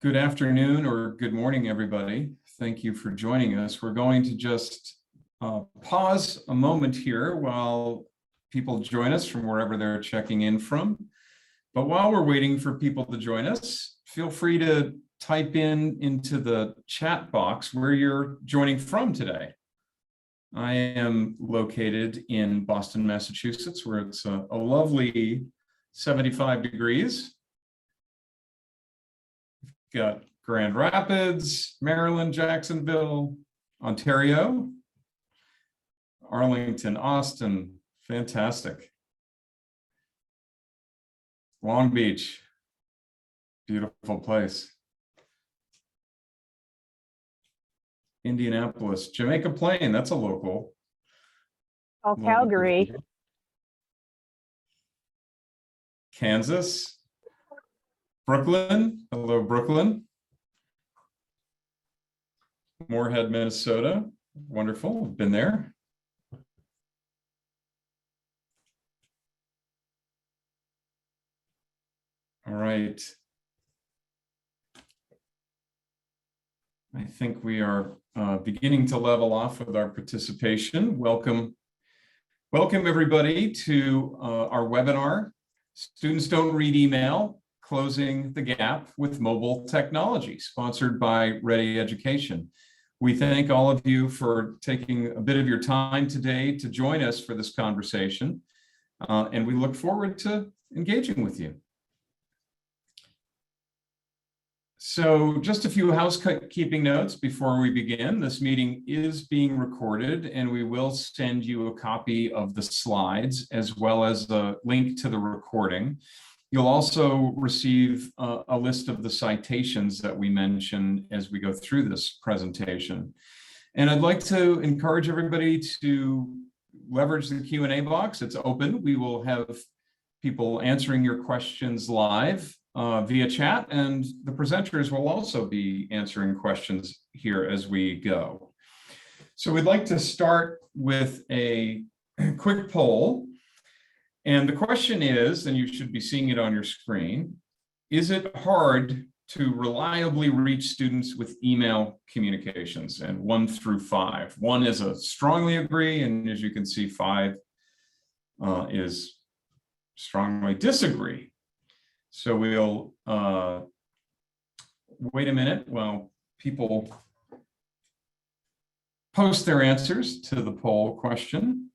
Good afternoon or good morning, everybody. Thank you for joining us. We're going to just pause a moment here while people join us from wherever they're checking in from. But while we're waiting for people to join us, feel free to type into the chat box where you're joining from today. I am located in Boston, Massachusetts, where it's a lovely 75 degrees. Got Grand Rapids, Maryland, Jacksonville, Ontario, Arlington, Austin, fantastic. Long Beach, beautiful place. Indianapolis, Jamaica Plain, that's a local. Oh, Calgary. Kansas. Brooklyn, hello Brooklyn. Moorhead, Minnesota, wonderful, been there. All right. I think we are beginning to level off with our participation. Welcome everybody to our webinar, Students Don't Read Email, Closing the Gap with Mobile Technology, sponsored by Ready Education. We thank all of you for taking a bit of your time today to join us for this conversation, and we look forward to engaging with you. So just a few housekeeping notes before we begin. This meeting is being recorded, and we will send you a copy of the slides as well as the link to the recording. You'll also receive a list of the citations that we mention as we go through this presentation. And I'd like to encourage everybody to leverage the Q&A box. It's open. We will have people answering your questions live via chat, and the presenters will also be answering questions here as we go. So we'd like to start with a quick poll. And the question is, and you should be seeing it on your screen, is it hard to reliably reach students with email communications? And 1 through 5. 1 is a strongly agree, and as you can see, 5 is strongly disagree. So we'll wait a minute while people post their answers to the poll question.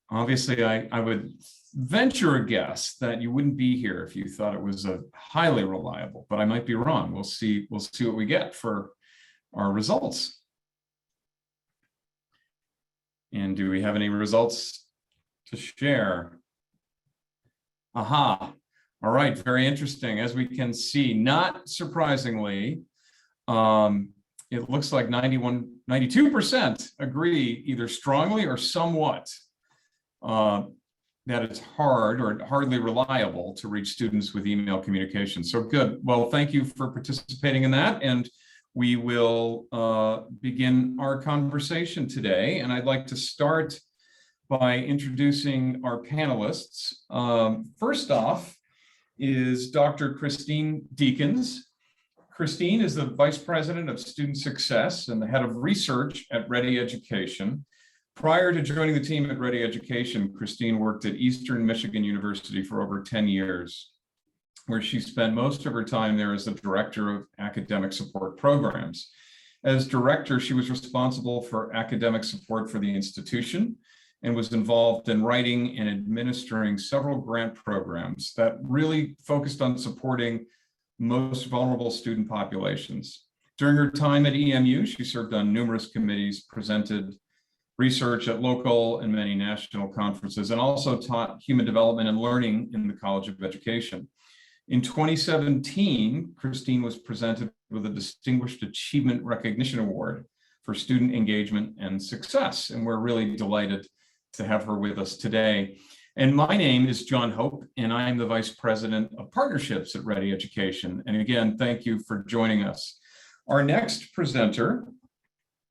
Obviously, I would venture a guess that you wouldn't be here if you thought it was a highly reliable, but I might be wrong. We'll see what we get for our results. And do we have any results to share? Aha. All right, very interesting. As we can see, not surprisingly, it looks like 92% agree either strongly or somewhat that it's hard or hardly reliable to reach students with email communication. So good. Well, thank you for participating in that. And we will begin our conversation today. And I'd like to start by introducing our panelists. First off is Dr. Christine Deakins. Christine is the Vice President of Student Success and the Head of Research at Ready Education. Prior to joining the team at Ready Education, Christine worked at Eastern Michigan University for over 10 years, where she spent most of her time there as the Director of Academic Support Programs. As director, she was responsible for academic support for the institution and was involved in writing and administering several grant programs that really focused on supporting most vulnerable student populations. During her time at EMU, she served on numerous committees, presented research at local and many national conferences, and also taught human development and learning in the College of Education. In 2017, Christine was presented with a Distinguished Achievement Recognition Award for student engagement and success, and we're really delighted to have her with us today. And my name is John Hope, and I am the Vice President of Partnerships at Ready Education. And again, thank you for joining us. Our next presenter,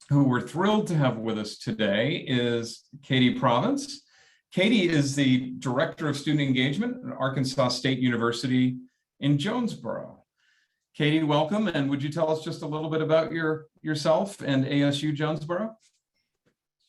who we're thrilled to have with us today, is Katie Province. Katie is the Director of Student Engagement at Arkansas State University in Jonesboro. Katie, welcome, and would you tell us just a little bit about yourself and ASU Jonesboro?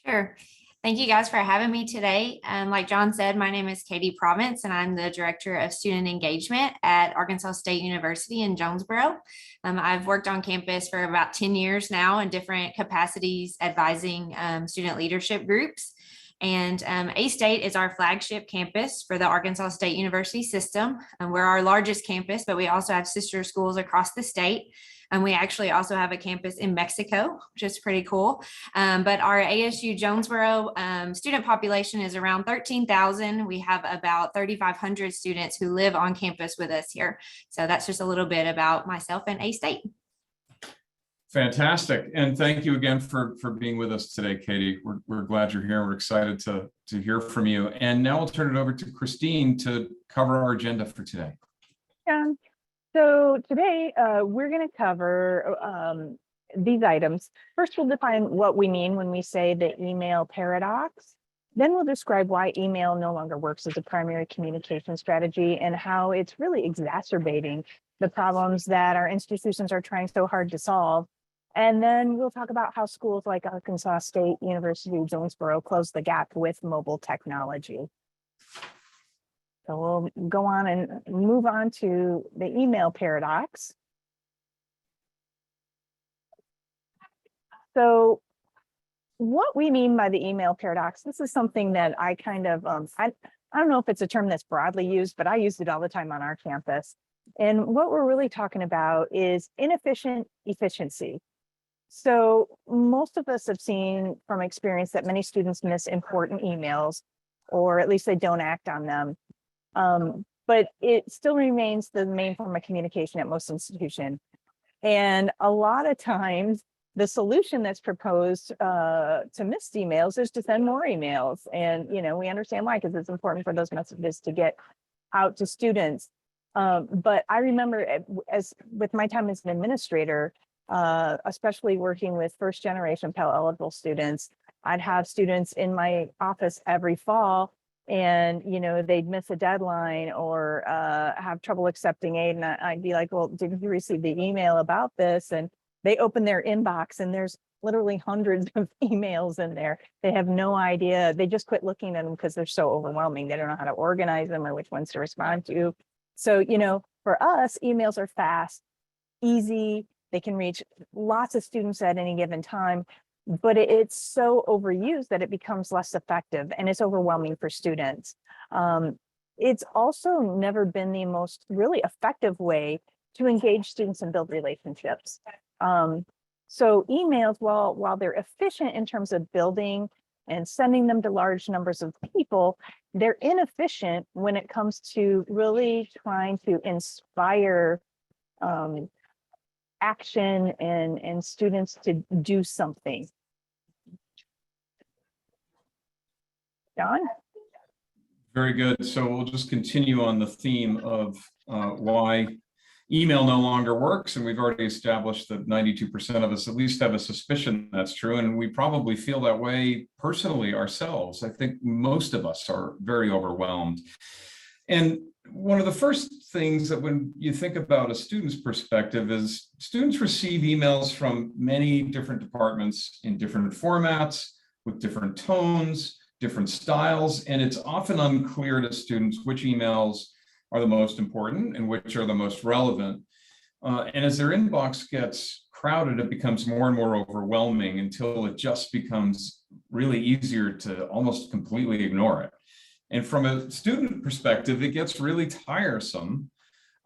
Sure. Thank you guys for having me today. Like John said, my name is Katie Province, and I'm the Director of Student Engagement at Arkansas State University in Jonesboro. I've worked on campus for about 10 years now in different capacities, advising student leadership groups. And A-State is our flagship campus for the Arkansas State University system. We're our largest campus, but we also have sister schools across the state. And we actually also have a campus in Mexico, which is pretty cool. But our ASU Jonesboro student population is around 13,000. We have about 3,500 students who live on campus with us here. So that's just a little bit about myself and A-State. Fantastic. And thank you again for being with us today, Katie. We're glad you're here. We're excited to hear from you. And now we'll turn it over to Christine to cover our agenda for today. Yeah. So today we're going to cover these items. First, we'll define what we mean when we say the email paradox. Then we'll describe why email no longer works as a primary communication strategy and how it's really exacerbating the problems that our institutions are trying so hard to solve. And then we'll talk about how schools like Arkansas State University Jonesboro close the gap with mobile technology. So we'll go on and move on to the email paradox. So what we mean by the email paradox, this is something that I kind of, I don't know if it's a term that's broadly used, but I used it all the time on our campus. And what we're really talking about is inefficient efficiency. So most of us have seen from experience that many students miss important emails, or at least they don't act on them. But it still remains the main form of communication at most institutions. And a lot of times, the solution that's proposed to missed emails is to send more emails. And, you know, we understand why, because it's important for those messages to get out to students. But I remember as with my time as an administrator, especially working with first generation Pell eligible students, I'd have students in my office every fall and, you know, they'd miss a deadline or have trouble accepting aid. And I'd be like, well, did you receive the email about this? And they open their inbox and there's literally hundreds of emails in there. They have no idea. They just quit looking at them because they're so overwhelming. They don't know how to organize them or which ones to respond to. So, you know, for us, emails are fast, easy. They can reach lots of students at any given time, but it's so overused that it becomes less effective and it's overwhelming for students. It's also never been the most really effective way to engage students and build relationships. So emails, while they're efficient in terms of building and sending them to large numbers of people, they're inefficient when it comes to really trying to inspire action and students to do something. John? Very good. So we'll just continue on the theme of why email no longer works. And we've already established that 92% of us at least have a suspicion that's true. And we probably feel that way personally ourselves. I think most of us are very overwhelmed. And one of the first things that when you think about a student's perspective is students receive emails from many different departments in different formats, with different tones, different styles, and it's often unclear to students which emails are the most important and which are the most relevant. And as their inbox gets crowded, it becomes more and more overwhelming until it just becomes really easier to almost completely ignore it. And from a student perspective, it gets really tiresome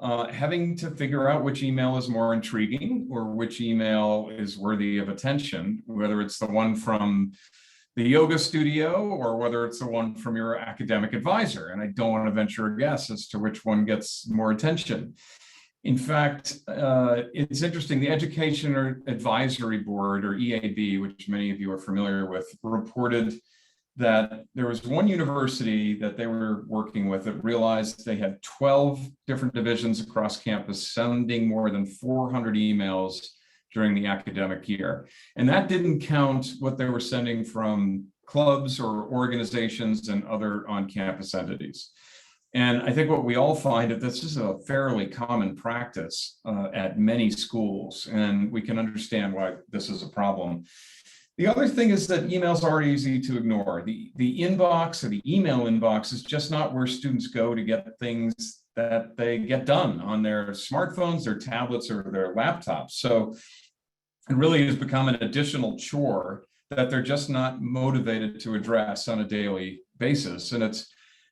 having to figure out which email is more intriguing or which email is worthy of attention, whether it's the one from the yoga studio or whether it's the one from your academic advisor. And I don't want to venture a guess as to which one gets more attention. In fact, it's interesting, the Education Advisory Board, or EAB, which many of you are familiar with, reported that there was one university that they were working with that realized they had 12 different divisions across campus sending more than 400 emails during the academic year. And that didn't count what they were sending from clubs or organizations and other on-campus entities. And I think what we all find is this is a fairly common practice at many schools, and we can understand why this is a problem. The other thing is that emails are easy to ignore. The inbox or the email inbox is just not where students go to get things that they get done on their smartphones, their tablets, or their laptops. So it really has become an additional chore that they're just not motivated to address on a daily basis. And it's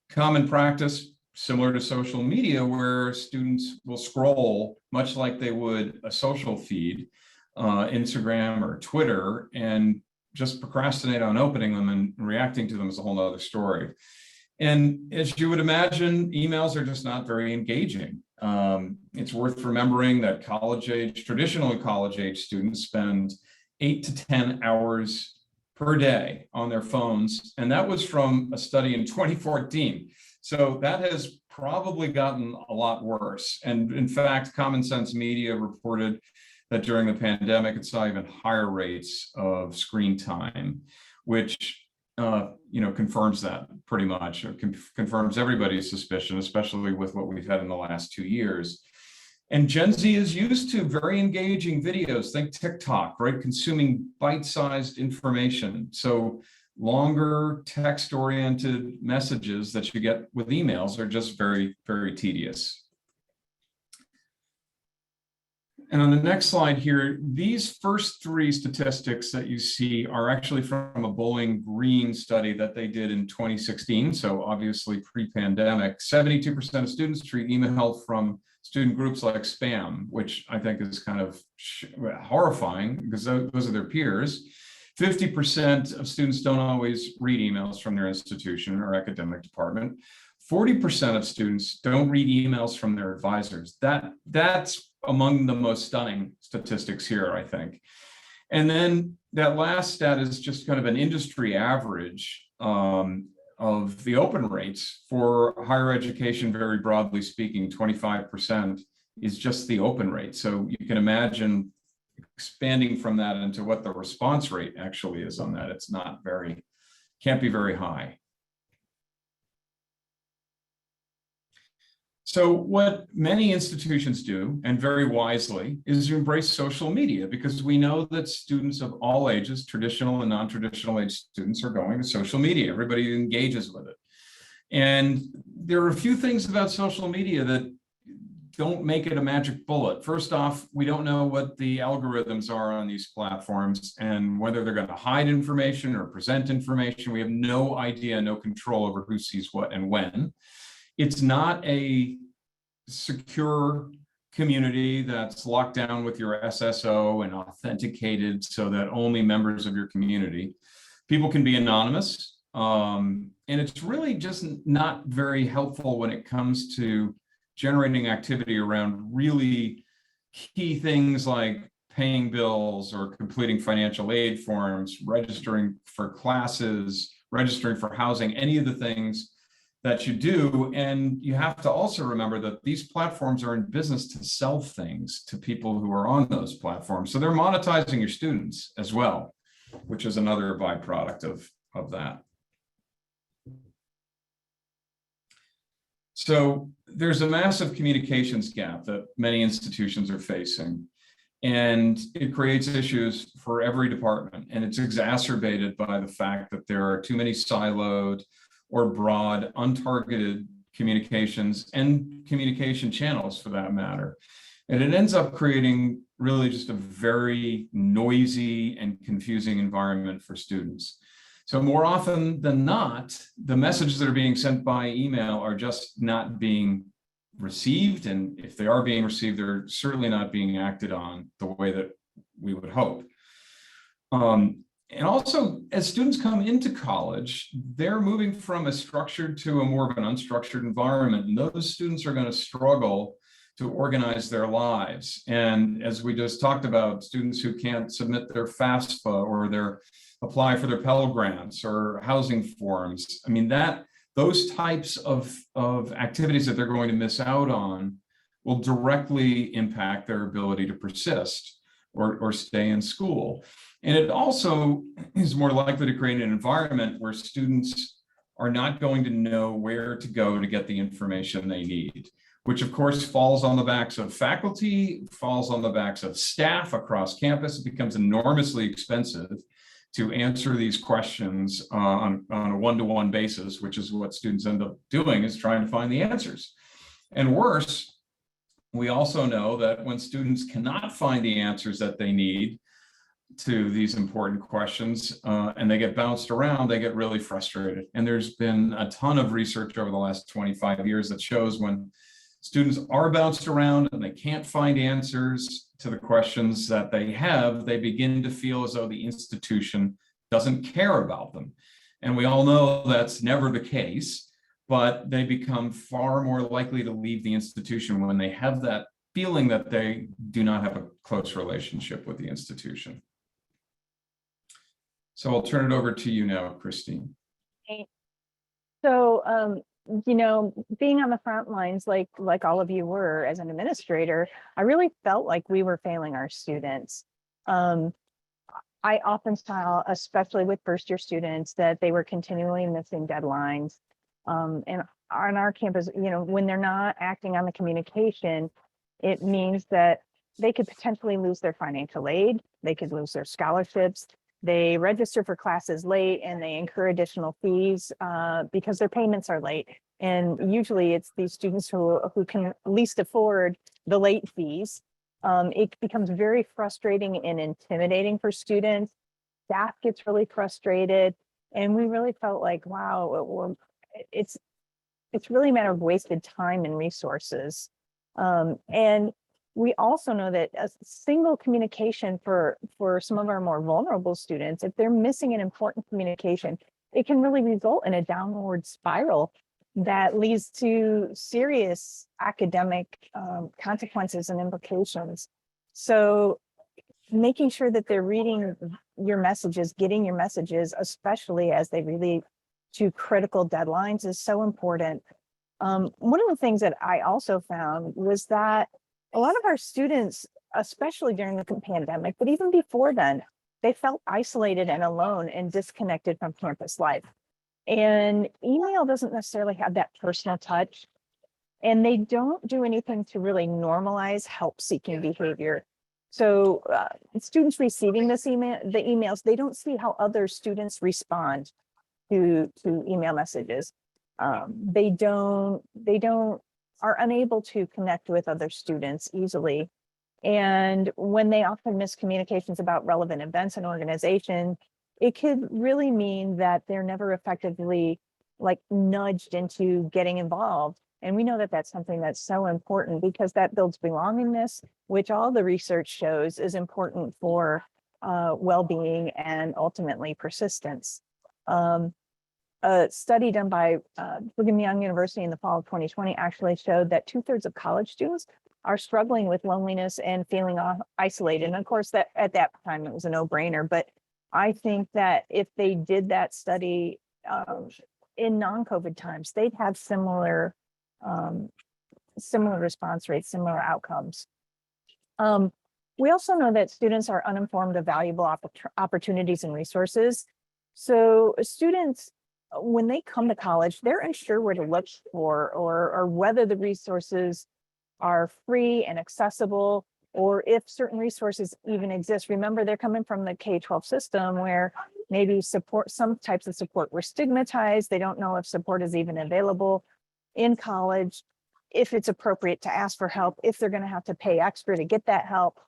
common practice, similar to social media, where students will scroll much like they would a social feed, Instagram or Twitter, and just procrastinate on opening them, and reacting to them is a whole nother story. And as you would imagine, emails are just not very engaging. It's worth remembering that traditionally college-age students spend 8 to 10 hours per day on their phones. And that was from a study in 2014. So that has probably gotten a lot worse. And in fact, Common Sense Media reported that during the pandemic, it saw even higher rates of screen time, which confirms that pretty much, or confirms everybody's suspicion, especially with what we've had in the last 2 years. And Gen Z is used to very engaging videos. Think TikTok, right? Consuming bite-sized information. So longer text-oriented messages that you get with emails are just very, very tedious. And on the next slide here, these first three statistics that you see are actually from a Bowling Green study that they did in 2016. So obviously pre-pandemic, 72% of students treat email from student groups like spam, which I think is kind of horrifying because those are their peers. 50% of students don't always read emails from their institution or academic department. 40% of students don't read emails from their advisors. That's among the most stunning statistics here, I think. And then that last stat is just kind of an industry average of the open rates for higher education, very broadly speaking. 25% is just the open rate. So you can imagine expanding from that into what the response rate actually is on that. It's not very, can't be very high. So what many institutions do, and very wisely, is to embrace social media, because we know that students of all ages, traditional and non-traditional age students, are going to social media. Everybody engages with it. And there are a few things about social media that don't make it a magic bullet. First off, we don't know what the algorithms are on these platforms and whether they're going to hide information or present information. We have no idea, no control over who sees what and when. It's not a secure community that's locked down with your SSO and authenticated so that only members of your community. People can be anonymous. And it's really just not very helpful when it comes to generating activity around really key things like paying bills or completing financial aid forms, registering for classes, registering for housing, any of the things that you do. And you have to also remember that these platforms are in business to sell things to people who are on those platforms. So they're monetizing your students as well, which is another byproduct of that. So there's a massive communications gap that many institutions are facing, and it creates issues for every department. And it's exacerbated by the fact that there are too many siloed or broad, untargeted communications and communication channels for that matter. And it ends up creating really just a very noisy and confusing environment for students. So more often than not, the messages that are being sent by email are just not being received. And if they are being received, they're certainly not being acted on the way that we would hope. And also, as students come into college, they're moving from a structured to a more of an unstructured environment. And those students are going to struggle to organize their lives. And as we just talked about, students who can't submit their FAFSA or apply for their Pell Grants or housing forms. I mean, those types of activities that they're going to miss out on will directly impact their ability to persist or stay in school. And it also is more likely to create an environment where students are not going to know where to go to get the information they need, which of course falls on the backs of faculty, falls on the backs of staff across campus. It becomes enormously expensive to answer these questions on a one-to-one basis, which is what students end up doing, is trying to find the answers. And worse, we also know that when students cannot find the answers that they need to these important questions and they get bounced around, they get really frustrated. And there's been a ton of research over the last 25 years that shows when students are bounced around and they can't find answers to the questions that they have, they begin to feel as though the institution doesn't care about them. And we all know that's never the case, but they become far more likely to leave the institution when they have that feeling that they do not have a close relationship with the institution. So I'll turn it over to you now, Christine. So, you know, being on the front lines, like all of you were as an administrator, I really felt like we were failing our students. I often saw, especially with first year students, that they were continually missing deadlines. And on our campus, you know, when they're not acting on the communication, it means that they could potentially lose their financial aid, they could lose their scholarships. They register for classes late and they incur additional fees because their payments are late. And usually it's these students who can least afford the late fees. It becomes very frustrating and intimidating for students. Staff gets really frustrated. And we really felt like, wow, it's really a matter of wasted time and resources. And we also know that a single communication for some of our more vulnerable students, if they're missing an important communication, it can really result in a downward spiral that leads to serious academic consequences and implications. So making sure that they're reading your messages, getting your messages, especially as they relate to critical deadlines, is so important. One of the things that I also found was that a lot of our students, especially during the pandemic, but even before then, they felt isolated and alone and disconnected from campus life. And email doesn't necessarily have that personal touch, and they don't do anything to really normalize help-seeking behavior. So students receiving the emails, they don't see how other students respond to email messages. They are unable to connect with other students easily. And when they often miss communications about relevant events and organization, it could really mean that they're never effectively nudged into getting involved. And we know that that's something that's so important because that builds belongingness, which all the research shows is important for well-being and ultimately persistence. A study done by Brigham Young University in the fall of 2020 actually showed that 2/3 of college students are struggling with loneliness and feeling isolated. And of course, that at that time it was a no-brainer. But I think that if they did that study in non-COVID times, they'd have similar response rates, similar outcomes. We also know that students are uninformed of valuable opportunities and resources. So students, when they come to college, they're unsure where to look for or whether the resources are free and accessible, or if certain resources even exist. Remember, they're coming from the K-12 system where maybe some types of support were stigmatized. They don't know if support is even available in college, if it's appropriate to ask for help, if they're going to have to pay extra to get that help.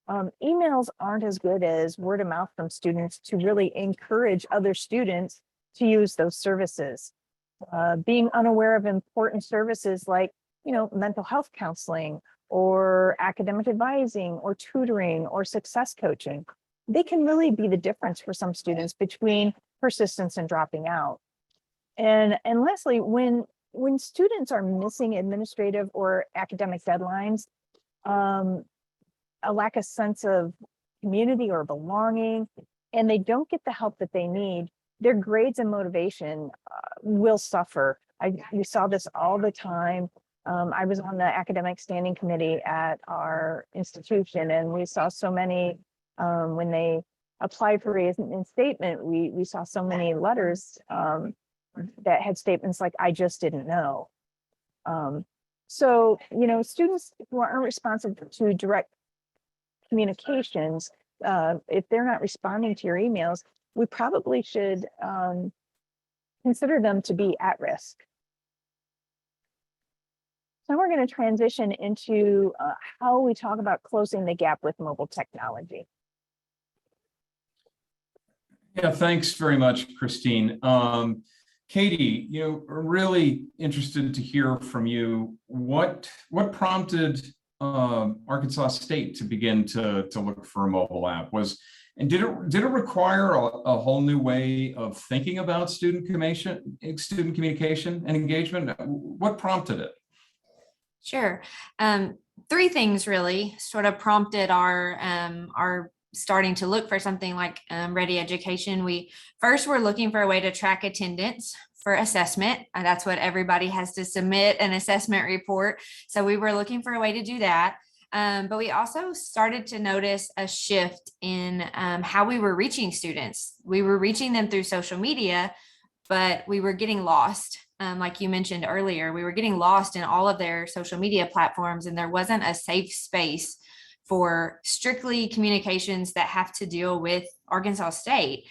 Emails aren't as good as word of mouth from students to really encourage other students to use those services. Being unaware of important services like, mental health counseling or academic advising or tutoring or success coaching, they can really be the difference for some students between persistence and dropping out. And lastly, when students are missing administrative or academic deadlines, a lack of sense of community or belonging, and they don't get the help that they need, their grades and motivation will suffer. We saw this all the time. I was on the academic standing committee at our institution, and we saw so many when they applied for reinstatement, we saw so many letters that had statements like, I just didn't know. So, you know, students who aren't responsive to direct communications, if they're not responding to your emails, we probably should consider them to be at risk. So we're going to transition into how we talk about closing the gap with mobile technology. Yeah, thanks very much, Christine. Katie, you know, really interested to hear from you. What prompted Arkansas State to begin to look for a mobile app? And did it require a whole new way of thinking about student communication and engagement? What prompted it? Sure. Three things really sort of prompted our starting to look for something like Ready Education. We first were looking for a way to track attendance for assessment. And that's what everybody has to submit, an assessment report. So we were looking for a way to do that. But we also started to notice a shift in how we were reaching students. We were reaching them through social media, but we were getting lost. Like you mentioned earlier, we were getting lost in all of their social media platforms, and there wasn't a safe space for strictly communications that have to deal with Arkansas State.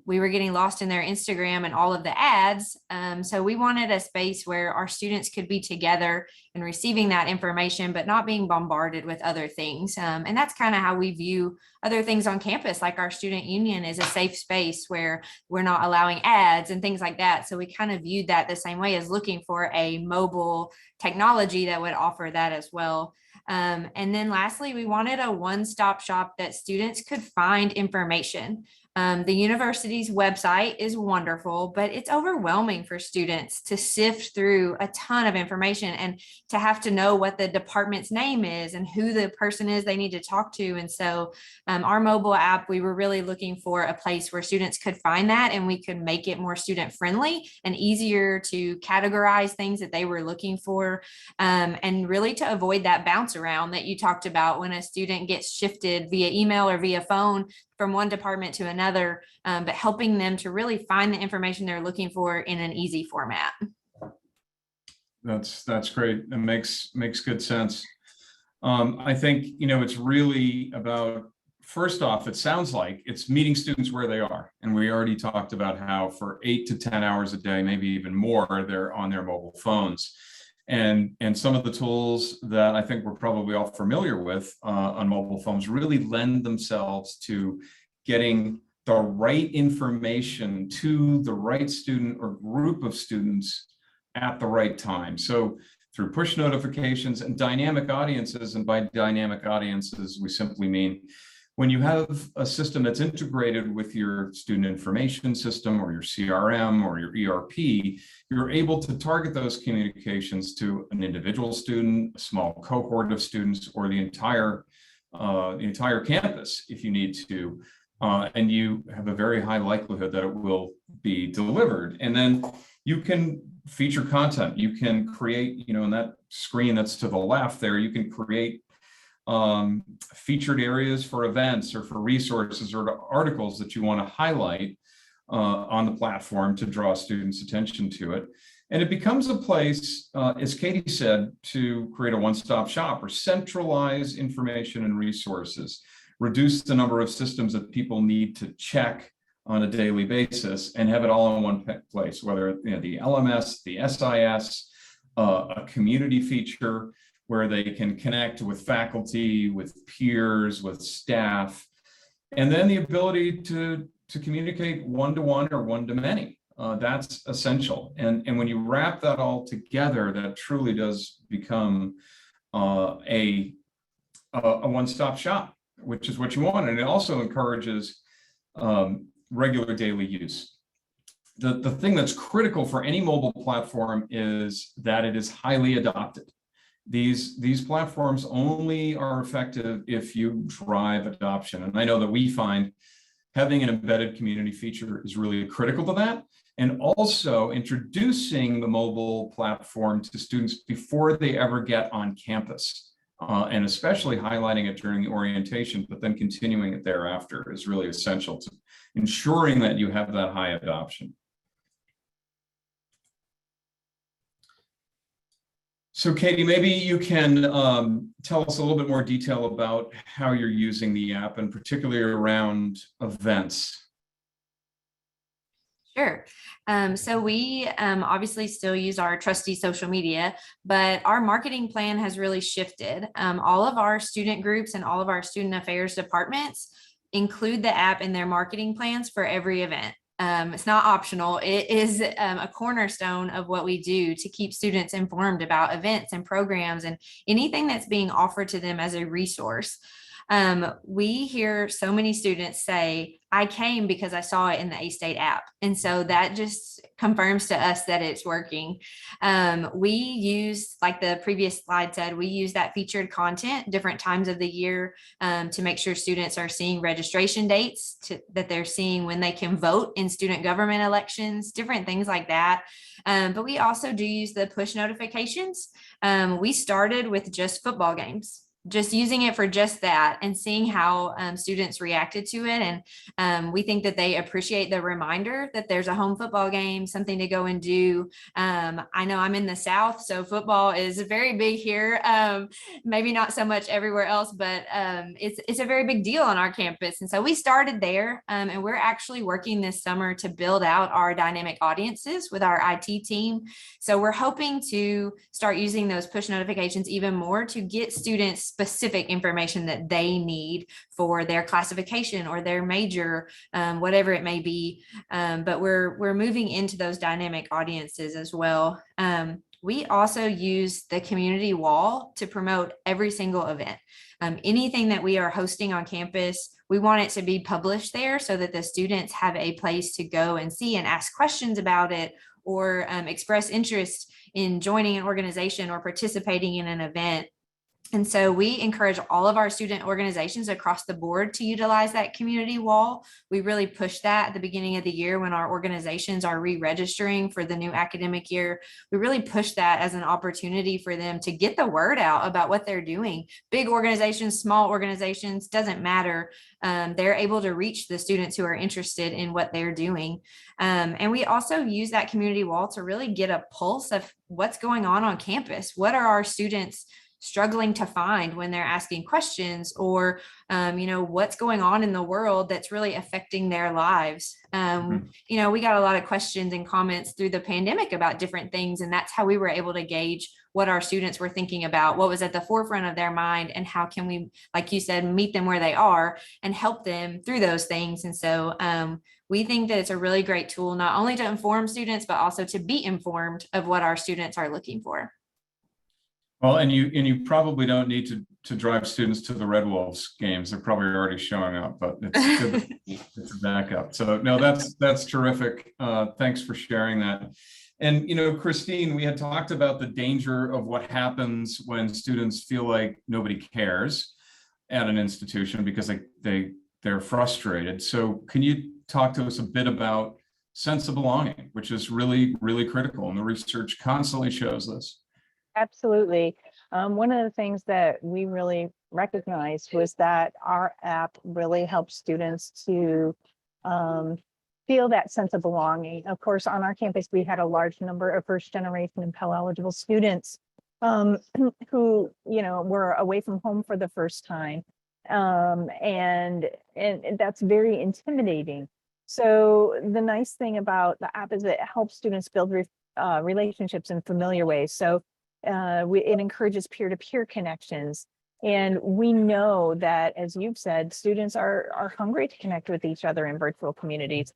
We were getting lost in their Instagram and all of the ads. So we wanted a space where our students could be together and receiving that information, but not being bombarded with other things. And that's kind of how we view other things on campus, like our student union is a safe space where we're not allowing ads and things like that. So we kind of viewed that the same way as looking for a mobile technology that would offer that as well. And then lastly, we wanted a one-stop shop that students could find information. The university's website is wonderful, but it's overwhelming for students to sift through a ton of information and to have to know what the department's name is and who the person is they need to talk to. And so our mobile app, we were really looking for a place where students could find that, and we could make it more student friendly and easier to categorize things that they were looking for, and really to avoid that bounce around that you talked about when a student gets shifted via email or via phone from one department to another, but helping them to really find the information they're looking for in an easy format. That's great. It makes good sense. I think, you know, it's really about, first off, it sounds like it's meeting students where they are. And we already talked about how for 8 to 10 hours a day, maybe even more, they're on their mobile phones. And some of the tools that I think we're probably all familiar with on mobile phones really lend themselves to getting the right information to the right student or group of students at the right time. So through push notifications and dynamic audiences, and by dynamic audiences, we simply mean when you have a system that's integrated with your student information system or your CRM or your ERP, you're able to target those communications to an individual student, a small cohort of students, or the entire campus if you need to. And you have a very high likelihood that it will be delivered. And then you can feature content. You can create, you know, in that screen that's to the left there, you can create featured areas for events or for resources or articles that you want to highlight on the platform to draw students' attention to it. And it becomes a place, as Katie said, to create a one-stop shop or centralize information and resources, reduce the number of systems that people need to check on a daily basis, and have it all in one place, whether the LMS, the SIS, a community feature where they can connect with faculty, with peers, with staff, and then the ability to communicate one-to-one or one-to-many. That's essential. And when you wrap that all together, that truly does become a one-stop shop, which is what you want. And it also encourages regular daily use. The thing that's critical for any mobile platform is that it is highly adopted. These platforms only are effective if you drive adoption. And I know that we find having an embedded community feature is really critical to that. And also introducing the mobile platform to students before they ever get on campus and especially highlighting it during the orientation, but then continuing it thereafter is really essential to ensuring that you have that high adoption. So Katie, maybe you can tell us a little bit more detail about how you're using the app, and particularly around events. Sure. So we obviously still use our trusty social media, but our marketing plan has really shifted. All of our student groups and all of our student affairs departments include the app in their marketing plans for every event. It's not optional. It is a cornerstone of what we do to keep students informed about events and programs and anything that's being offered to them as a resource. We hear so many students say, I came because I saw it in the A-State app. And so that just confirms to us that it's working. We use, like the previous slide said, we use that featured content different times of the year to make sure students are seeing registration dates, that they're seeing when they can vote in student government elections, different things like that. But we also do use the push notifications. We started with just football games, just using it for just that and seeing how students reacted to it. And we think that they appreciate the reminder that there's a home football game, something to go and do. I know I'm in the South, so football is very big here. Maybe not so much everywhere else, but it's a very big deal on our campus. And so we started there, and we're actually working this summer to build out our dynamic audiences with our IT team. So we're hoping to start using those push notifications even more to get students specific information that they need for their classification or their major, whatever it may be. But we're moving into those dynamic audiences as well. We also use the community wall to promote every single event. Anything that we are hosting on campus, we want it to be published there so that the students have a place to go and see and ask questions about it, or express interest in joining an organization or participating in an event. And so we encourage all of our student organizations across the board to utilize that community wall. We really push that at the beginning of the year when our organizations are re-registering for the new academic year. We really push that as an opportunity for them to get the word out about what they're doing. Big organizations, small organizations, doesn't matter. They're able to reach the students who are interested in what they're doing. And we also use that community wall to really get a pulse of what's going on campus. What are our students struggling to find when they're asking questions, or what's going on in the world that's really affecting their lives. We got a lot of questions and comments through the pandemic about different things, and that's how we were able to gauge what our students were thinking about, what was at the forefront of their mind, and how can we, like you said, meet them where they are and help them through those things. And so we think that it's a really great tool, not only to inform students, but also to be informed of what our students are looking for. Well, and you probably don't need to drive students to the Red Wolves games. They're probably already showing up, but it's good. It's a backup. So no, that's terrific. Thanks for sharing that. And Christine, we had talked about the danger of what happens when students feel like nobody cares at an institution because they're frustrated. So can you talk to us a bit about sense of belonging, which is really, really critical, and the research constantly shows this. Absolutely. One of the things that we really recognized was that our app really helps students to feel that sense of belonging. Of course, on our campus, we had a large number of first generation and Pell eligible students who, were away from home for the first time. And that's very intimidating. So the nice thing about the app is it helps students build relationships in familiar ways. So it encourages peer-to-peer connections. And we know that, as you've said, students are hungry to connect with each other in virtual communities.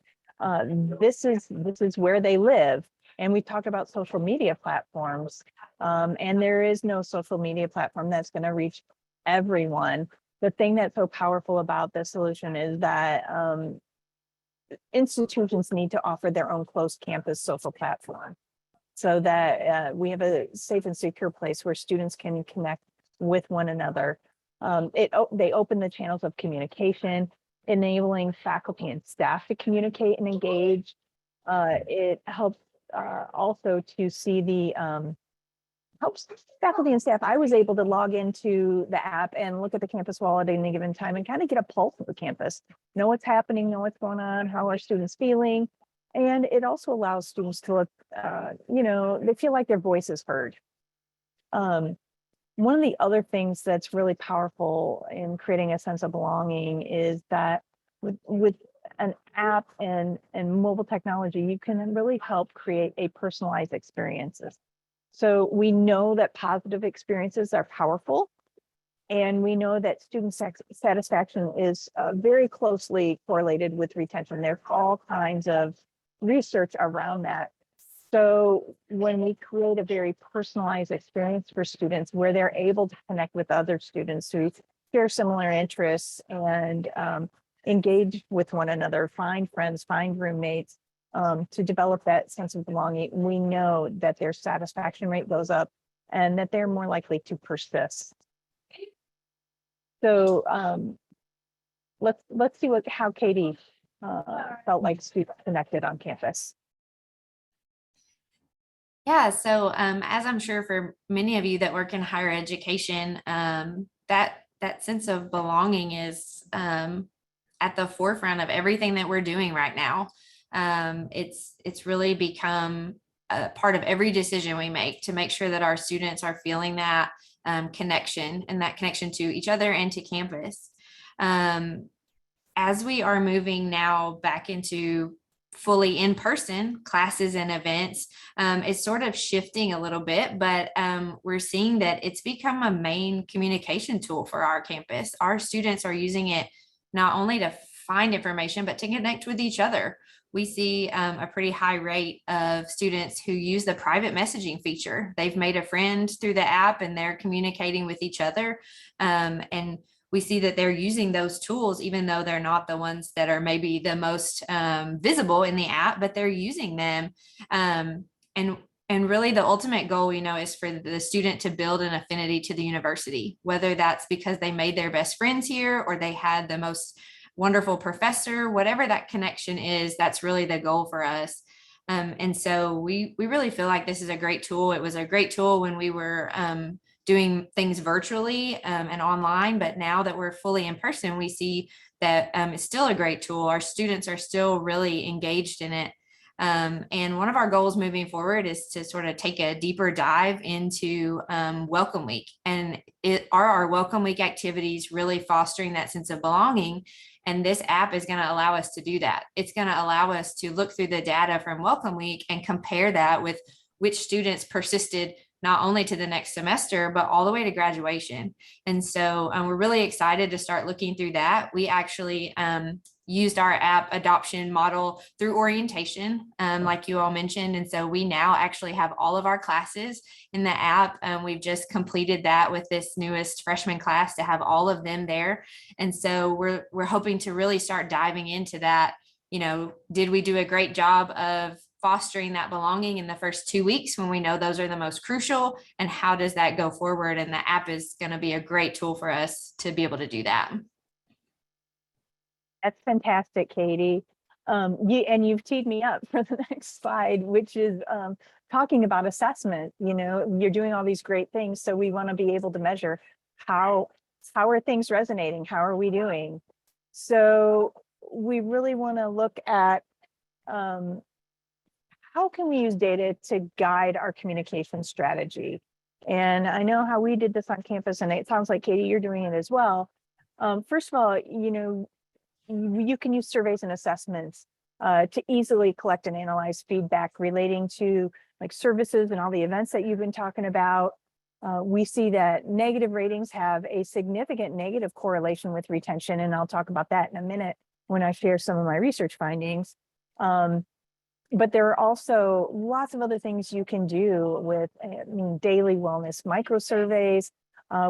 This is where they live. And we talked about social media platforms. And there is no social media platform that's going to reach everyone. The thing that's so powerful about this solution is that institutions need to offer their own closed campus social platform, so that we have a safe and secure place where students can connect with one another. They open the channels of communication, enabling faculty and staff to communicate and engage. It helps also to see helps faculty and staff. I was able to log into the app and look at the campus wall at any given time and kind of get a pulse of the campus, know what's happening, know what's going on, how are students feeling. And it also allows students to look, they feel like their voice is heard. One of the other things that's really powerful in creating a sense of belonging is that with an app and mobile technology, you can really help create a personalized experiences. So we know that positive experiences are powerful, and we know that student satisfaction is very closely correlated with retention. There's all kinds of research around that. So when we create a very personalized experience for students where they're able to connect with other students who share similar interests and engage with one another, find friends, find roommates, to develop that sense of belonging, we know that their satisfaction rate goes up and that they're more likely to persist. So let's see how Katie felt like students connected on campus. Yeah, so as I'm sure for many of you that work in higher education, that sense of belonging is at the forefront of everything that we're doing right now. It's really become a part of every decision we make sure that our students are feeling that connection and that connection to each other and to campus. As we are moving now back into fully in-person classes and events, it's sort of shifting a little bit, but we're seeing that it's become a main communication tool for our campus. Our students are using it not only to find information, but to connect with each other. We see a pretty high rate of students who use the private messaging feature. They've made a friend through the app and they're communicating with each other. And we see that they're using those tools, even though they're not the ones that are maybe the most visible in the app, but they're using them. And really the ultimate goal, is for the student to build an affinity to the university, whether that's because they made their best friends here or they had the most wonderful professor, whatever that connection is, that's really the goal for us. And so we really feel like this is a great tool. It was a great tool when we were doing things virtually and online, but now that we're fully in person, we see that it's still a great tool. Our students are still really engaged in it. And one of our goals moving forward is to sort of take a deeper dive into Welcome Week. And are our Welcome Week activities really fostering that sense of belonging? And this app is going to allow us to do that. It's going to allow us to look through the data from Welcome Week and compare that with which students persisted not only to the next semester, but all the way to graduation. And so we're really excited to start looking through that. We actually used our app adoption model through orientation, like you all mentioned. And so we now actually have all of our classes in the app. We've just completed that with this newest freshman class to have all of them there. And so we're hoping to really start diving into that. Did we do a great job of fostering that belonging in the first 2 weeks when we know those are the most crucial, and how does that go forward? And the app is going to be a great tool for us to be able to do that. That's fantastic, Katie. You've teed me up for the next slide, which is talking about assessment. You're doing all these great things, so we want to be able to measure how are things resonating, how are we doing. So we really want to look at how can we use data to guide our communication strategy? And I know how we did this on campus, and it sounds like, Katie, you're doing it as well. First of all, you can use surveys and assessments to easily collect and analyze feedback relating to like services and all the events that you've been talking about. We see that negative ratings have a significant negative correlation with retention, and I'll talk about that in a minute when I share some of my research findings. But there are also lots of other things you can do with daily wellness micro surveys.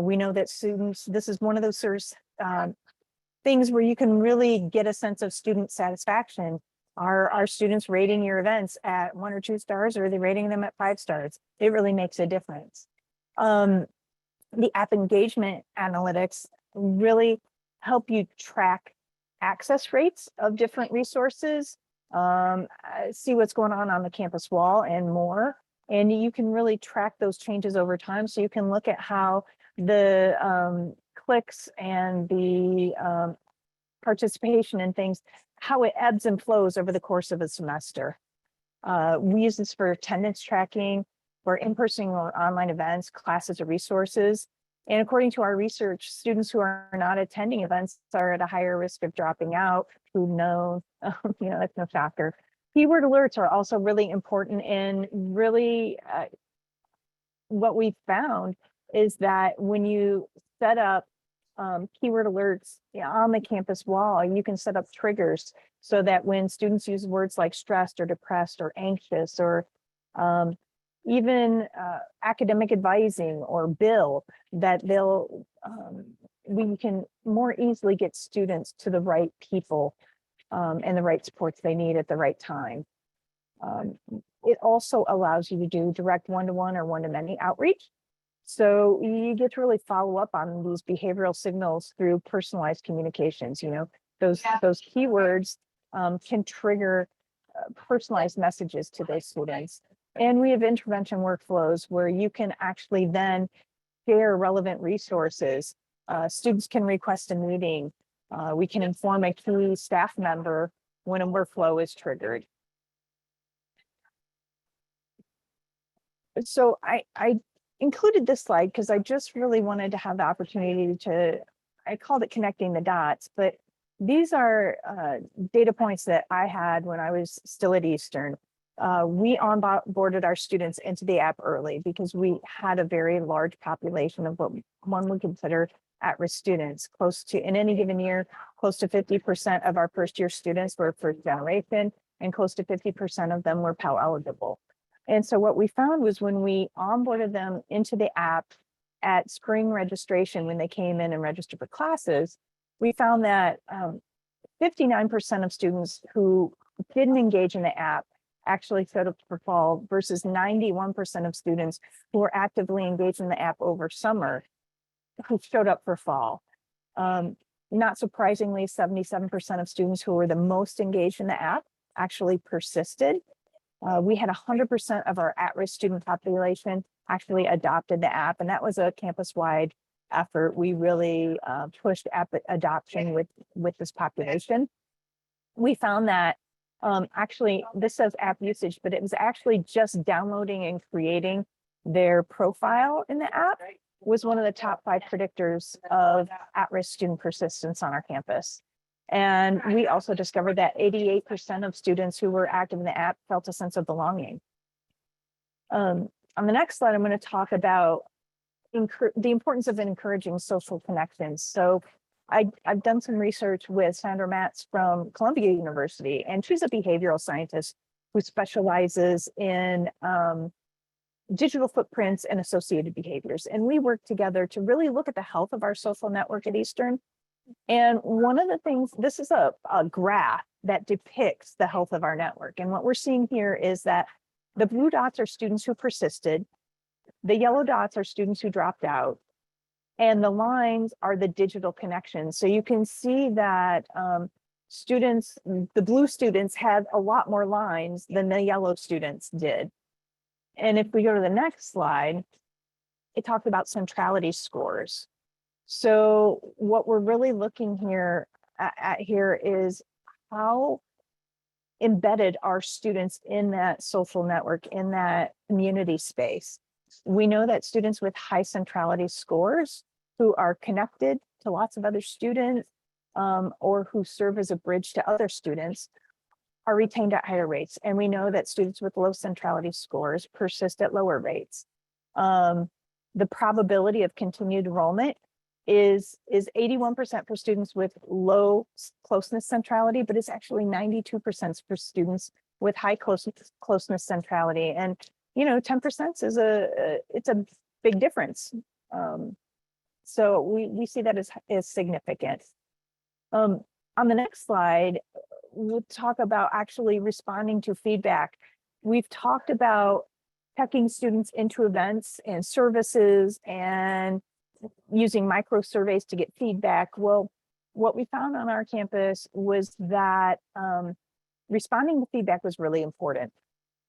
We know that students, this is one of those things where you can really get a sense of student satisfaction. Are students rating your events at 1 or 2 stars, or are they rating them at 5 stars? It really makes a difference. The app engagement analytics really help you track access rates of different resources, see what's going on the campus wall and more. And you can really track those changes over time. So you can look at how the clicks and the participation in things, how it ebbs and flows over the course of a semester. We use this for attendance tracking, for in-person or online events, classes, or resources. And according to our research, students who are not attending events are at a higher risk of dropping out. Who knows? That's no shocker. Keyword alerts are also really important, and really what we found is that when you set up keyword alerts on the campus wall, you can set up triggers so that when students use words like stressed or depressed or anxious or even academic advising or bill, that we can more easily get students to the right people and the right supports they need at the right time. It also allows you to do direct one-to-one or one-to-many outreach. So you get to really follow up on these behavioral signals through personalized communications. Those keywords can trigger personalized messages to those students. And we have intervention workflows where you can actually then share relevant resources. Students can request a meeting. We can inform a key staff member when a workflow is triggered. So I included this slide because I just really wanted to have the opportunity to, I called it connecting the dots, but these are data points that I had when I was still at Eastern. We onboarded our students into the app early because we had a very large population of what one would consider at-risk students. In any given year, close to 50% of our first-year students were first generation, and close to 50% of them were Pell eligible. And so what we found was when we onboarded them into the app at spring registration, when they came in and registered for classes, we found that 59% of students who didn't engage in the app actually showed up for fall versus 91% of students who were actively engaged in the app over summer who showed up for fall. Not surprisingly, 77% of students who were the most engaged in the app actually persisted. We had 100% of our at-risk student population actually adopted the app, and that was a campus-wide effort. We really pushed app adoption with this population. We found that actually, this says app usage, but it was actually just downloading and creating their profile in the app was one of the top 5 predictors of at-risk student persistence on our campus. And we also discovered that 88% of students who were active in the app felt a sense of belonging. On the next slide, I'm going to talk about the importance of encouraging social connections. So I've done some research with Sandra Matz from Columbia University, and she's a behavioral scientist who specializes in digital footprints and associated behaviors. And we work together to really look at the health of our social network at Eastern. And one of the things, this is a graph that depicts the health of our network. And what we're seeing here is that the blue dots are students who persisted, the yellow dots are students who dropped out, and the lines are the digital connections. So you can see that the blue students had a lot more lines than the yellow students did. And if we go to the next slide, it talks about centrality scores. So what we're really looking at here is how embedded are students in that social network, in that community space. We know that students with high centrality scores who are connected to lots of other students or who serve as a bridge to other students are retained at higher rates. And we know that students with low centrality scores persist at lower rates. The probability of continued enrollment is 81% for students with low closeness centrality, but it's actually 92% for students with high closeness centrality. And 10% is it's a big difference. So we see that as significant. On the next slide, we'll talk about actually responding to feedback. We've talked about checking students into events and services and using micro surveys to get feedback. Well, what we found on our campus was that responding to feedback was really important.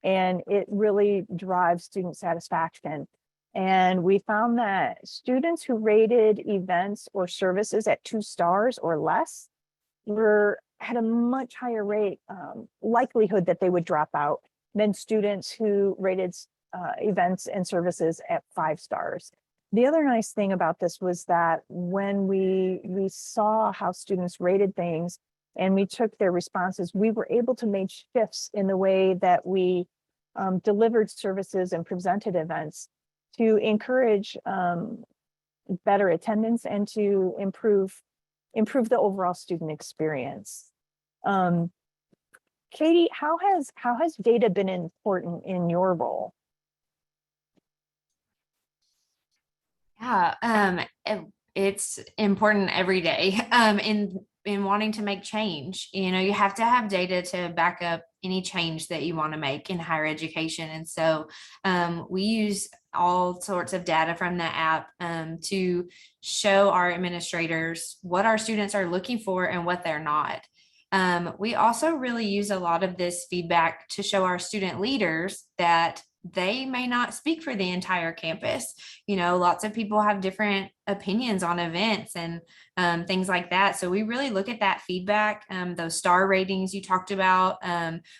and it really drives student satisfaction. And we found that students who rated events or services at 2 stars or less had a much higher rate likelihood that they would drop out than students who rated events and services at 5 stars. The other nice thing about this was that when we saw how students rated things and we took their responses, we were able to make shifts in the way that we delivered services and presented events to encourage better attendance and to improve the overall student experience. Katie, how has data been important in your role? Yeah, it's important every day in wanting to make change. You know, you have to have data to back up any change that you want to make in higher education. And so we use all sorts of data from the app to show our administrators what our students are looking for and what they're not. We also really use a lot of this feedback to show our student leaders that they may not speak for the entire campus. You know, lots of people have different opinions on events and things like that. So we really look at that feedback, those star ratings you talked about.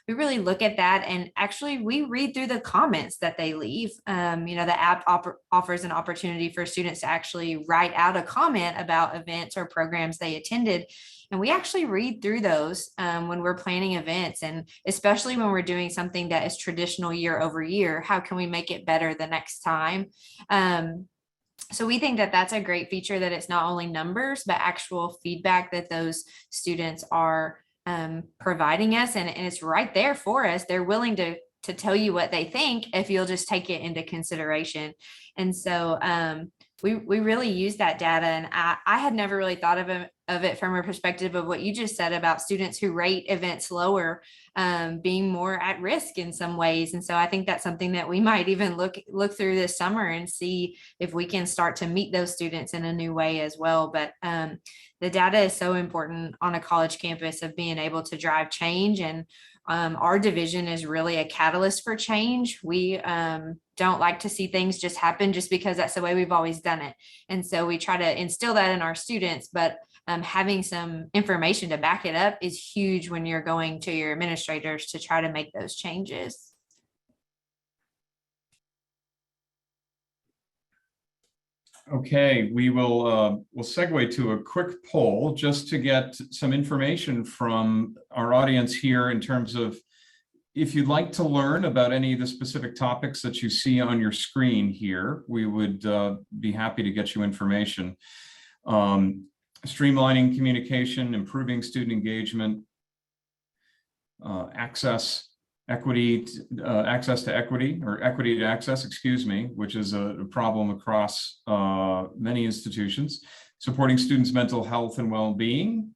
We really look at that, and actually we read through the comments that they leave. You know, the app offers an opportunity for students to actually write out a comment about events or programs they attended. And we actually read through those when we're planning events, and especially when we're doing something that is traditional year over year. How can we make it better the next time? So we think that that's a great feature, that it's not only numbers, but actual feedback that those students are providing us. And it's right there for us. They're willing to tell you what they think if you'll just take it into consideration. And so we really use that data. And I had never really thought of it from a perspective of what you just said about students who rate events lower being more at risk in some ways. And so I think that's something that we might even look through this summer and see if we can start to meet those students in a new way as well. But the data is so important on a college campus of being able to drive change. And our division is really a catalyst for change. We don't like to see things just happen just because that's the way we've always done it. And so we try to instill that in our students, but having some information to back it up is huge when you're going to your administrators to try to make those changes. Okay, we'll segue to a quick poll just to get some information from our audience here in terms of if you'd like to learn about any of the specific topics that you see on your screen here, we would be happy to get you information. Streamlining communication, improving student engagement, access to equity, excuse me, which is a problem across many institutions, supporting students' mental health and well-being,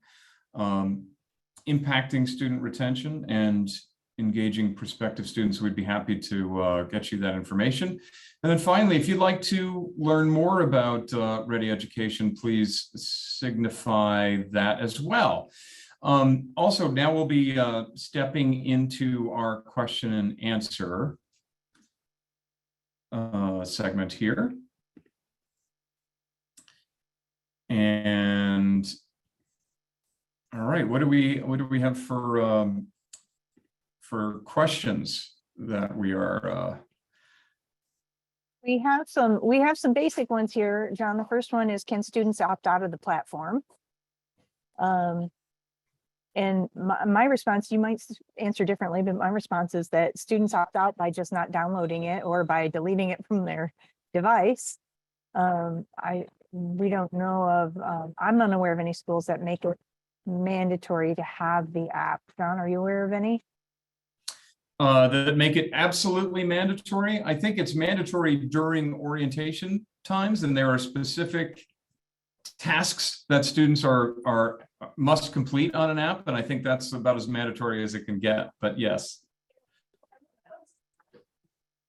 impacting student retention, and engaging prospective students. We'd be happy to get you that information. And then finally, if you'd like to learn more about Ready Education, please signify that as well. Also, now we'll be stepping into our question and answer segment here. And all right, what do we have for questions that we are We have some basic ones here, John. The first one is, can students opt out of the platform? And my response, you might answer differently, but my response is that students opt out by just not downloading it or by deleting it from their device. We don't know of, I'm unaware of any schools that make it mandatory to have the app. John, are you aware of any? That make it absolutely mandatory? I think it's mandatory during orientation times, and there are specific tasks that students must complete on an app, and I think that's about as mandatory as it can get. But yes,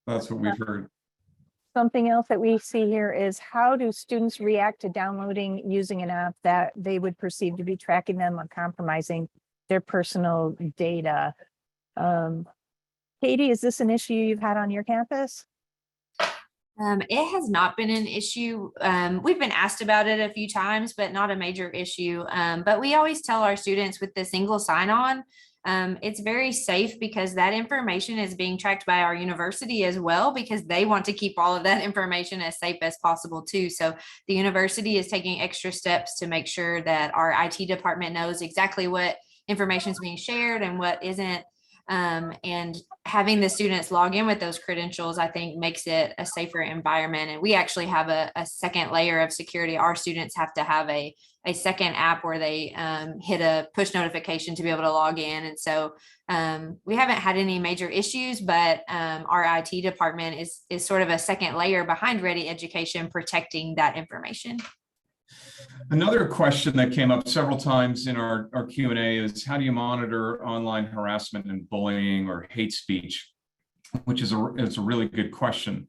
that's what we've heard. Something else that we see here is, how do students react to downloading using an app that they would perceive to be tracking them or compromising their personal data? Katie, is this an issue you've had on your campus? It has not been an issue. We've been asked about it a few times, but not a major issue. But we always tell our students with the single sign-on, it's very safe because that information is being tracked by our university as well, because they want to keep all of that information as safe as possible too. So the university is taking extra steps to make sure that our IT department knows exactly what information is being shared and what isn't. And having the students log in with those credentials, I think, makes it a safer environment. And we actually have a second layer of security. Our students have to have a second app where they hit a push notification to be able to log in. And so we haven't had any major issues, but our IT department is sort of a second layer behind Ready Education, protecting that information. Another question that came up several times in our Q&A is, how do you monitor online harassment and bullying or hate speech? Which is a really good question.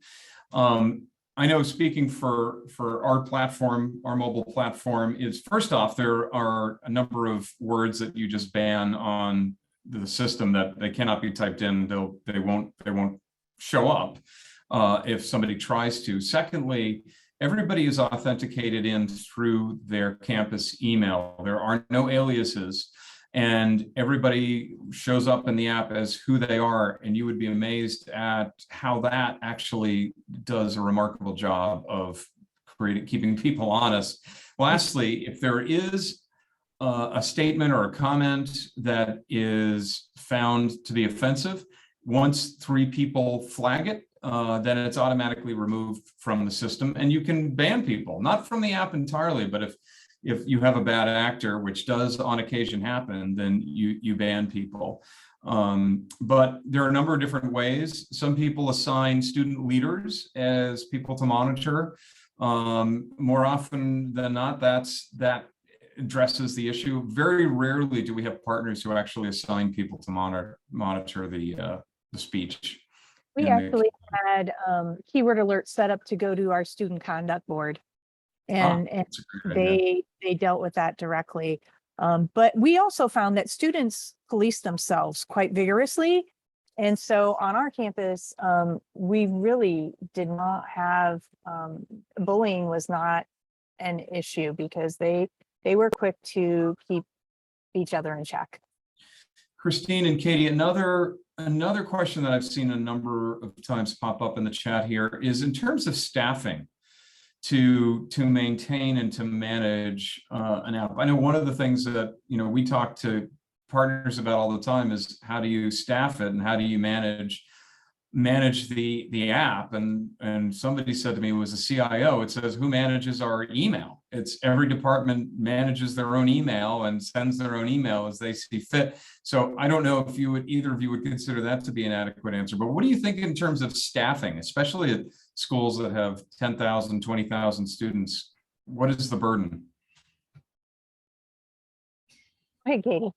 I know, speaking for our platform, our mobile platform, is, first off, there are a number of words that you just ban on the system that they cannot be typed in. They won't show up if somebody tries to. Secondly, everybody is authenticated in through their campus email. There are no aliases, and everybody shows up in the app as who they are. And you would be amazed at how that actually does a remarkable job of keeping people honest. Lastly, if there is a statement or a comment that is found to be offensive, once 3 people flag it, then it's automatically removed from the system, and you can ban people, not from the app entirely, but if you have a bad actor, which does on occasion happen, then you ban people. But there are a number of different ways. Some people assign student leaders as people to monitor. More often than not, that addresses the issue. Very rarely do we have partners who actually assign people to monitor the speech. We actually had keyword alerts set up to go to our student conduct board, and they dealt with that directly. But we also found that students police themselves quite vigorously. And so on our campus, we really did not have, bullying was not an issue, because they were quick to keep each other in check. Christine and Katie, another question that I've seen a number of times pop up in the chat here is, in terms of staffing to maintain and to manage an app. I know one of the things that we talk to partners about all the time is, how do you staff it and how do you manage the app? And somebody said to me, it was a CIO, it says, who manages our email? It's every department manages their own email and sends their own email as they see fit. So I don't know if either of you would consider that to be an adequate answer, but what do you think in terms of staffing, especially at schools that have 10,000, 20,000 students? What is the burden? Hey, Katie.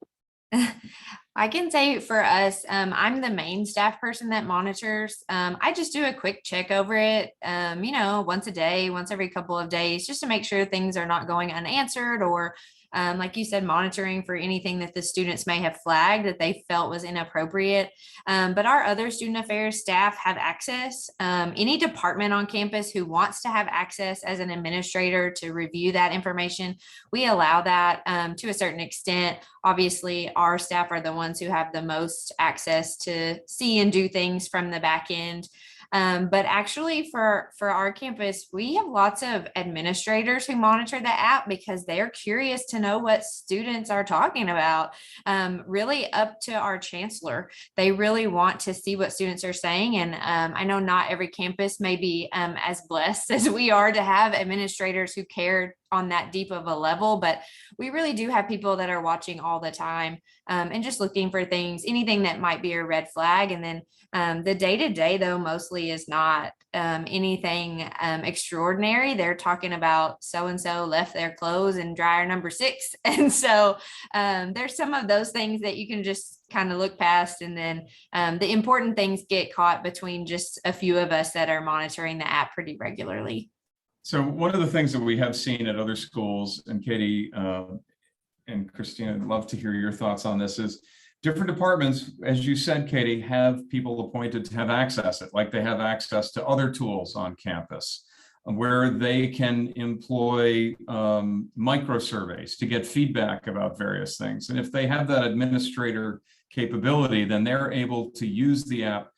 I can say for us, I'm the main staff person that monitors. I just do a quick check over it, once a day, once every couple of days, just to make sure things are not going unanswered, or like you said, monitoring for anything that the students may have flagged that they felt was inappropriate. But our other student affairs staff have access. Any department on campus who wants to have access as an administrator to review that information, we allow that to a certain extent. Obviously, our staff are the ones who have the most access to see and do things from the back end. But actually for our campus, we have lots of administrators who monitor the app because they're curious to know what students are talking about, really up to our chancellor. They really want to see what students are saying. And I know not every campus may be as blessed as we are to have administrators who care on that deep of a level, but we really do have people that are watching all the time and just looking for things, anything that might be a red flag. And then the day-to-day, though, mostly is not anything extraordinary. They're talking about so-and-so left their clothes in dryer number 6. And so there's some of those things that you can just kind of look past. And then the important things get caught between just a few of us that are monitoring the app pretty regularly. So one of the things that we have seen at other schools, and Katie and Christina, I'd love to hear your thoughts on this, is different departments, as you said, Katie, have people appointed to have access it, like they have access to other tools on campus where they can employ micro surveys to get feedback about various things. And if they have that administrator capability, then they're able to use the app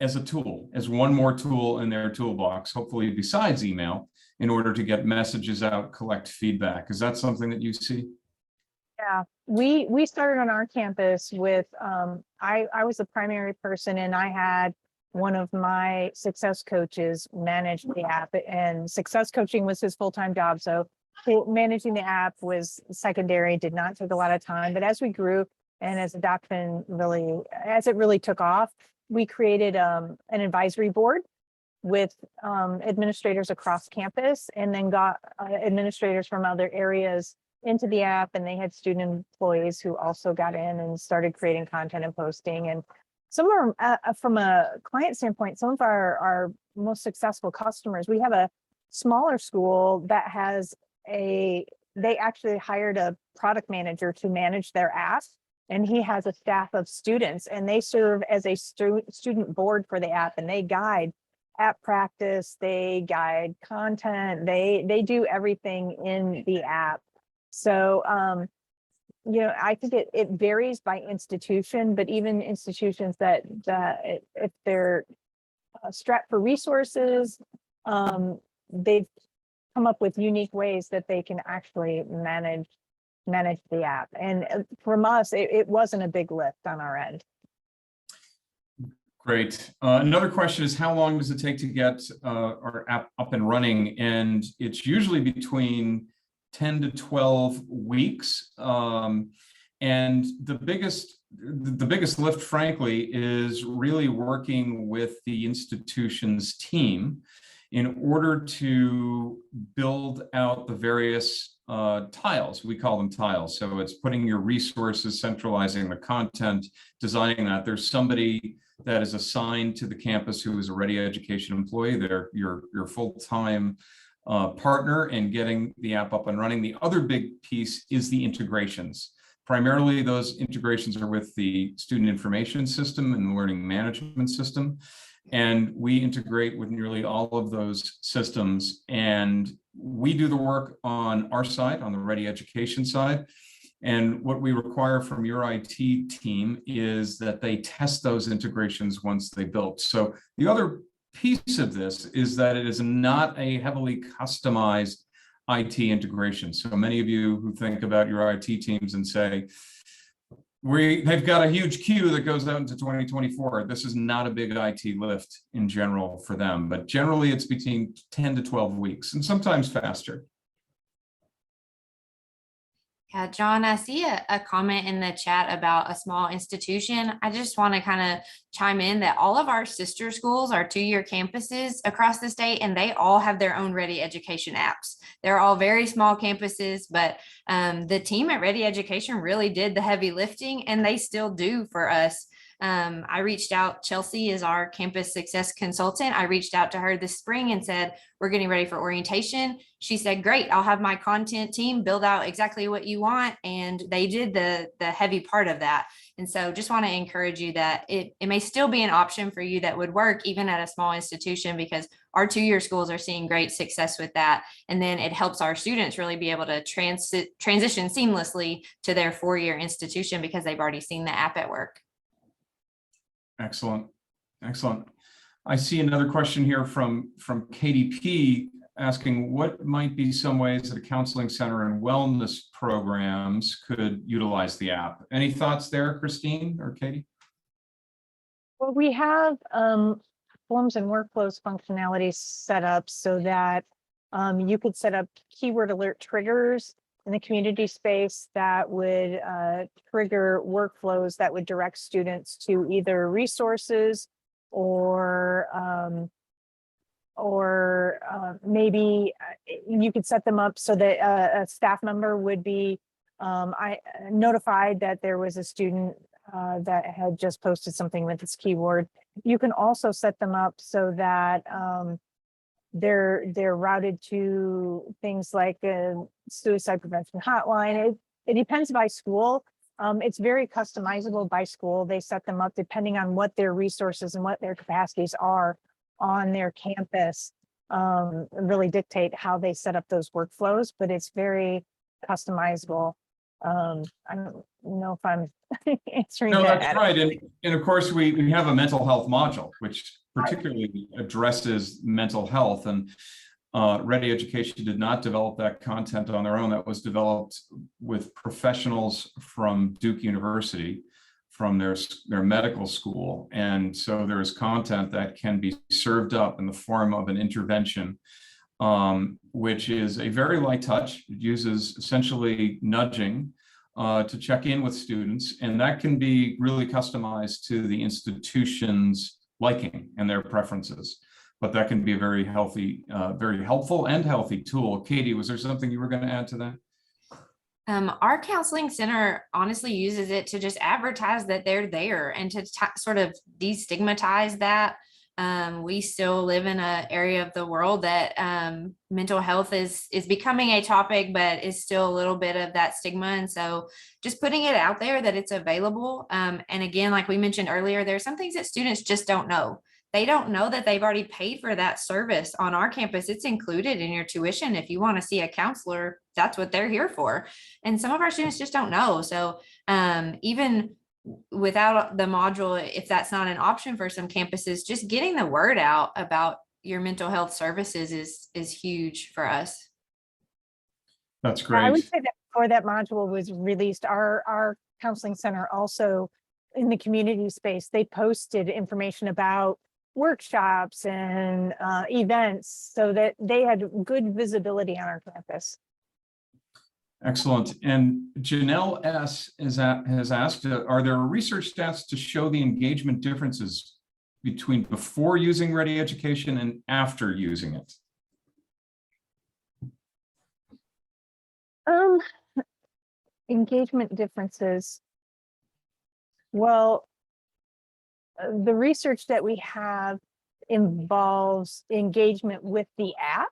as a tool, as one more tool in their toolbox, hopefully besides email, in order to get messages out, collect feedback. Is that something that you see? Yeah, we started on our campus with, I was the primary person, and I had one of my success coaches manage the app, and success coaching was his full-time job. So managing the app was secondary, did not take a lot of time. But as we grew and as adoption as it really took off, we created an advisory board with administrators across campus, and then got administrators from other areas into the app, and they had student employees who also got in and started creating content and posting. And some of our, from a client standpoint, some of our most successful customers, we have a smaller school that has they actually hired a product manager to manage their app, and he has a staff of students, and they serve as a student board for the app, and they guide app practice, they guide content, they do everything in the app. So, I think it varies by institution, but even institutions that if they're strapped for resources, they've come up with unique ways that they can actually manage the app. And from us, it wasn't a big lift on our end. Great. Another question is, how long does it take to get our app up and running? And it's usually between 10 to 12 weeks. And the biggest lift, frankly, is really working with the institution's team in order to build out the various tiles. We call them tiles. So it's putting your resources, centralizing the content, designing that. There's somebody that is assigned to the campus who is a Ready Education employee. They're your full-time partner in getting the app up and running. The other big piece is the integrations. Primarily, those integrations are with the student information system and the learning management system. And we integrate with nearly all of those systems. And we do the work on our side, on the Ready Education side. And what we require from your IT team is that they test those integrations once they built. So the other piece of this is that it is not a heavily customized IT integration. So many of you who think about your IT teams and say, they've got a huge queue that goes out into 2024. This is not a big IT lift in general for them, but generally it's between 10 to 12 weeks and sometimes faster. Yeah, John, I see a comment in the chat about a small institution. I just want to kind of chime in that all of our sister schools are 2-year campuses across the state, and they all have their own Ready Education apps. They're all very small campuses, but the team at Ready Education really did the heavy lifting, and they still do for us. I reached out, Chelsea is our campus success consultant. I reached out to her this spring and said, we're getting ready for orientation. She said, great, I'll have my content team build out exactly what you want. And they did the heavy part of that. And so just want to encourage you that it may still be an option for you that would work even at a small institution, because our 2-year schools are seeing great success with that. And then it helps our students really be able to transition seamlessly to their 4-year institution because they've already seen the app at work. Excellent. Excellent. I see another question here from KDP asking what might be some ways that a counseling center and wellness programs could utilize the app. Any thoughts there, Christine or Katie? Well, we have forms and workflows functionality set up so that you could set up keyword alert triggers in the community space that would trigger workflows that would direct students to either resources or maybe you could set them up so that a staff member would be notified that there was a student that had just posted something with this keyword. You can also set them up so that they're routed to things like a suicide prevention hotline. It depends by school. It's very customizable by school. They set them up depending on what their resources and what their capacities are on their campus. Really dictate how they set up those workflows, but it's very customizable. I don't know if I'm answering No, that. that's right. And of course, we have a mental health module, which particularly addresses mental health. And Ready Education did not develop that content on their own. That was developed with professionals from Duke University, from their medical school. And so there is content that can be served up in the form of an intervention, which is a very light touch. It uses essentially nudging to check in with students, and that can be really customized to the institution's liking and their preferences. But that can be a very healthy, very helpful and healthy tool. Katie, was there something you were going to add to that? Our counseling center honestly uses it to just advertise that they're there and to sort of destigmatize that. We still live in an area of the world that mental health is becoming a topic, but is still a little bit of that stigma. And so just putting it out there that it's available. And again, like we mentioned earlier, there are some things that students just don't know. They don't know that they've already paid for that service on our campus. It's included in your tuition. If you want to see a counselor, that's what they're here for. And some of our students just don't know. So even without the module, if that's not an option for some campuses, just getting the word out about your mental health services is huge for us. That's great. I would say that before that module was released, our counseling center also in the community space, they posted information about workshops and events so that they had good visibility on our campus. Excellent. And Janelle S. has asked, are there research stats to show the engagement differences between before using Ready Education and after using it? Engagement differences. Well, the research that we have involves engagement with the app.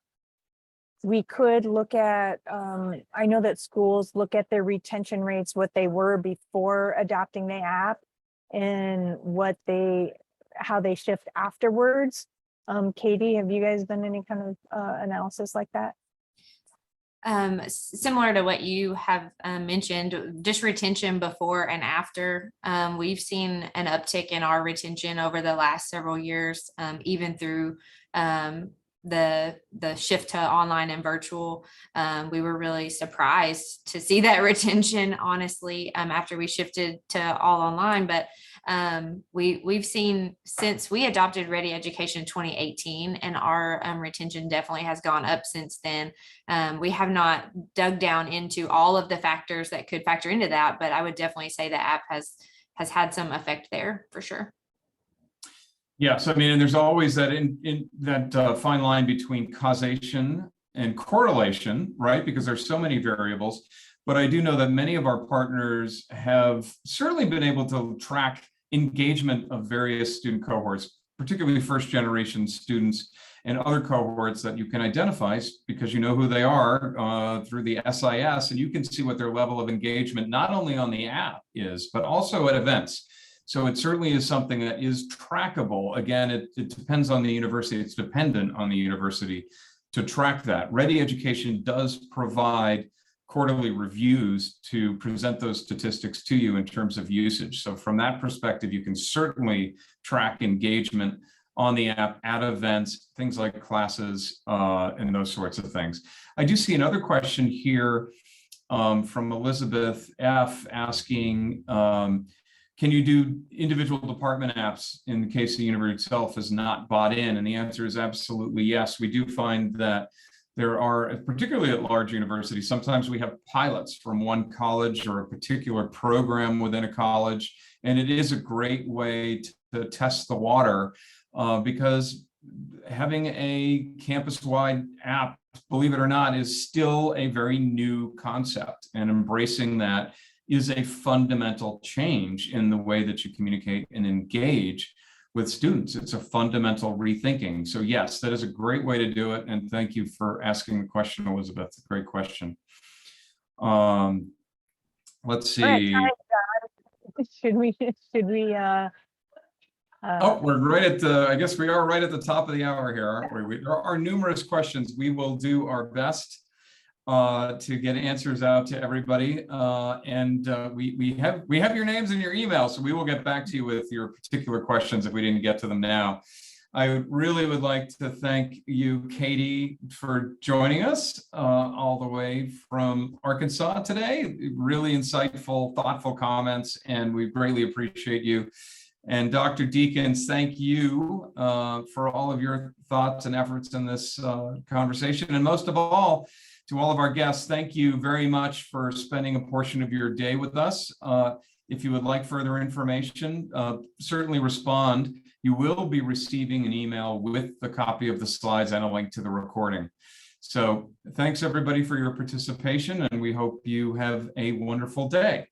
We could look at, I know that schools look at their retention rates, what they were before adopting the app and how they shift afterwards. Katie, have you guys done any kind of analysis like that? Similar to what you have mentioned, just retention before and after. We've seen an uptick in our retention over the last several years, even through the shift to online and virtual. We were really surprised to see that retention, honestly, after we shifted to all online. But we've seen since we adopted Ready Education in 2018, and our retention definitely has gone up since then. We have not dug down into all of the factors that could factor into that, but I would definitely say the app has had some effect there for sure. Yes, I mean, and there's always that in that fine line between causation and correlation, right? Because there's so many variables. But I do know that many of our partners have certainly been able to track engagement of various student cohorts, particularly first generation students and other cohorts that you can identify because you know who they are through the SIS, and you can see what their level of engagement, not only on the app is, but also at events. So it certainly is something that is trackable. Again, it depends on the university. It's dependent on the university to track that. Ready Education does provide quarterly reviews to present those statistics to you in terms of usage. So from that perspective, you can certainly track engagement on the app at events, things like classes, and those sorts of things. I do see another question here from Elizabeth F. asking, can you do individual department apps in the case the university itself is not bought in? And the answer is absolutely yes. We do find that there are, particularly at large universities, sometimes we have pilots from one college or a particular program within a college. And it is a great way to test the water because having a campus-wide app, believe it or not, is still a very new concept, and embracing that is a fundamental change in the way that you communicate and engage with students. It's a fundamental rethinking. So yes, that is a great way to do it. And thank you for asking the question, Elizabeth. Great question. Let's see. Should we, Oh, we're right at the, I guess we are right at the top of the hour here, aren't we? There are numerous questions. We will do our best to get answers out to everybody. We have your names and your emails, so we will get back to you with your particular questions if we didn't get to them now. I really would like to thank you, Katie, for joining us all the way from Arkansas today. Really insightful, thoughtful comments, and we greatly appreciate you. And Dr. Deakins, thank you for all of your thoughts and efforts in this conversation. And most of all, to all of our guests, thank you very much for spending a portion of your day with us. If you would like further information, certainly respond. You will be receiving an email with the copy of the slides and a link to the recording. So thanks everybody for your participation, and we hope you have a wonderful day.